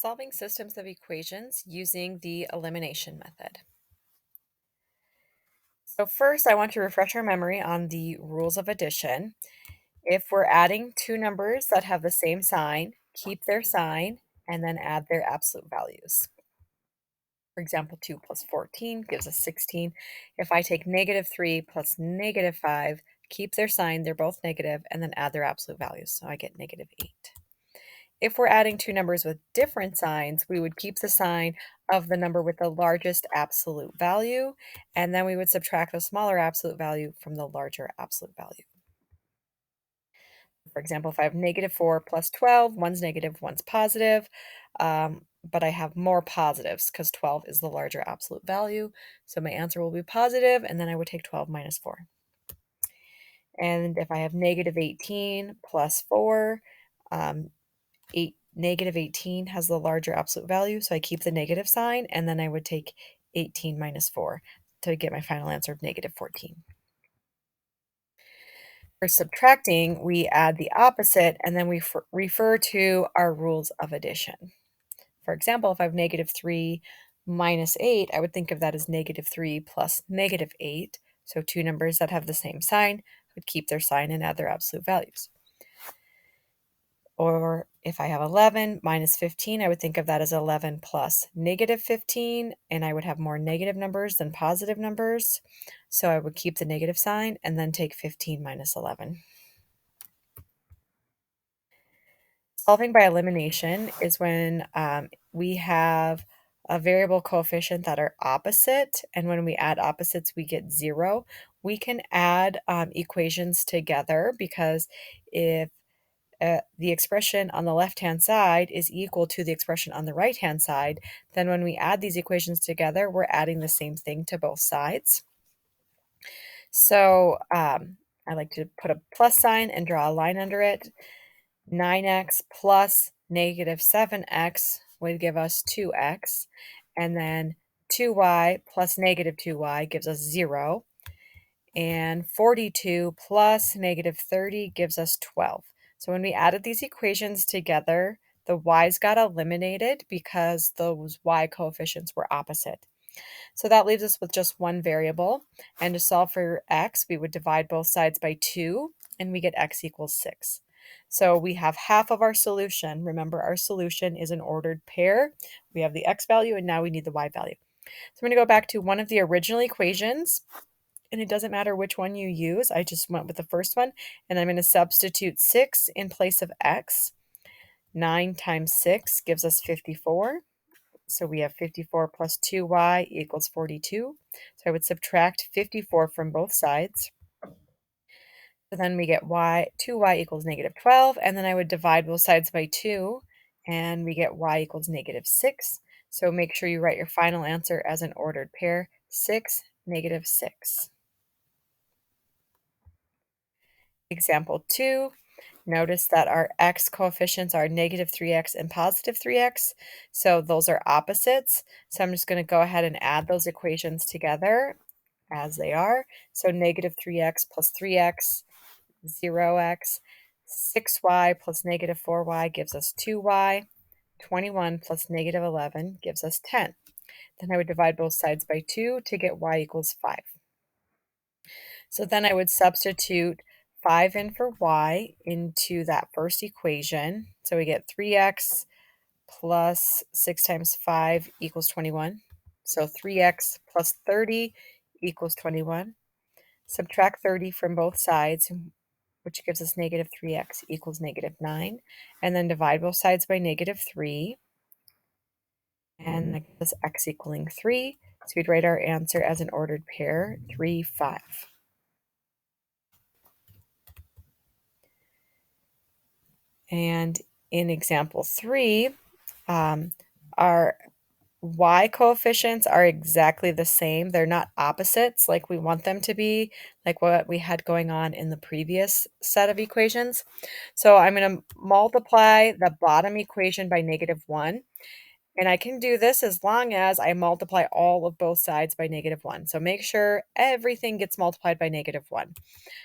Solving systems of equations using the elimination method. So first, I want to refresh our memory on the rules of addition. If we're adding two numbers that have the same sign, keep their sign and then add their absolute values. For example, 2 plus 14 gives us 16. If I take -3 plus -5, keep their sign, they're both negative, and then add their absolute values. So I get -8. If we're adding two numbers with different signs, we would keep the sign of the number with the largest absolute value, and then we would subtract the smaller absolute value from the larger absolute value. For example, if I have -4 plus 12, one's negative, one's positive, but I have more positives because 12 is the larger absolute value. So my answer will be positive, and then I would take 12 minus 4. And if I have -18 plus 4, um, -18 has the larger absolute value, so I keep the negative sign, and then I would take 18 minus 4 to get my final answer of -14. For subtracting, we add the opposite, and then we refer to our rules of addition. For example, if I have -3 minus 8, I would think of that as -3 plus -8. So two numbers that have the same sign would keep their sign and add their absolute values. Or if I have 11 minus 15, I would think of that as 11 plus -15, and I would have more negative numbers than positive numbers. So I would keep the negative sign and then take 15 minus 11. Solving by elimination is when we have a variable coefficient that are opposite, and when we add opposites, we get 0. We can add equations together because if the expression on the left-hand side is equal to the expression on the right-hand side, then when we add these equations together, we're adding the same thing to both sides. So I like to put a plus sign and draw a line under it. 9x plus -7x would give us 2x, and then 2y plus -2y gives us 0. And 42 plus -30 gives us 12. So when we added these equations together, the y's got eliminated because those y coefficients were opposite. So that leaves us with just one variable. And to solve for x, we would divide both sides by 2, and we get x equals 6. So we have half of our solution. Remember, our solution is an ordered pair. We have the x value, and now we need the y value. So I'm going to go back to one of the original equations, and it doesn't matter which one you use. I just went with the first one, and I'm going to substitute 6 in place of x. 9 times 6 gives us 54. So we have 54 plus 2y equals 42. So I would subtract 54 from both sides. So then we get 2y equals -12, and then I would divide both sides by 2, and we get y equals -6. So make sure you write your final answer as an ordered pair, 6, -6. Example 2, notice that our x coefficients are -3x and +3x, so those are opposites. So I'm just going to go ahead and add those equations together as they are. So -3x plus 3x, 0x, 6y plus -4y gives us 2y, 21 plus -11 gives us 10. Then I would divide both sides by 2 to get y equals 5. So then I would substitute 5 in for y into that first equation. So we get 3x plus 6 times 5 equals 21. So 3x plus 30 equals 21. Subtract 30 from both sides, which gives us -3x equals -9. And then divide both sides by -3. And that gives us x equaling 3. So we'd write our answer as an ordered pair, 3, 5. And in example 3, our y coefficients are exactly the same. They're not opposites like we want them to be, like what we had going on in the previous set of equations. So I'm going to multiply the bottom equation by -1. And I can do this as long as I multiply all of both sides by -1. So make sure everything gets multiplied by -1.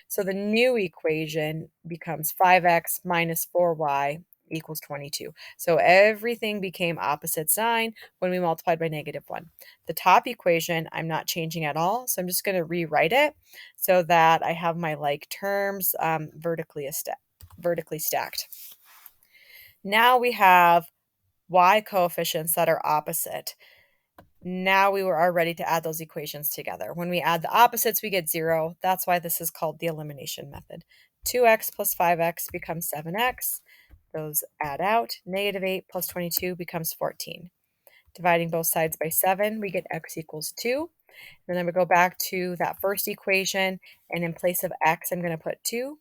So the new equation becomes 5x minus 4y equals 22. So everything became opposite sign when we multiplied by -1. The top equation, I'm not changing at all, so I'm just going to rewrite it so that I have my like terms vertically stacked. Now we have y coefficients that are opposite. Now we are ready to add those equations together. When we add the opposites, we get 0. That's why this is called the elimination method. 2x plus 5x becomes 7x. Those add out. -8 plus 22 becomes 14. Dividing both sides by 7, we get x equals 2. And then we go back to that first equation, and in place of x, I'm going to put 2.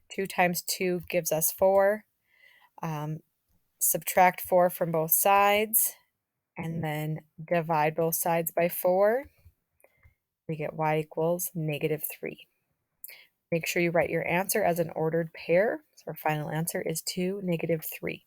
2 times 2 gives us 4. Subtract 4 from both sides, and then divide both sides by 4. We get y equals -3. Make sure you write your answer as an ordered pair. So our final answer is 2, -3.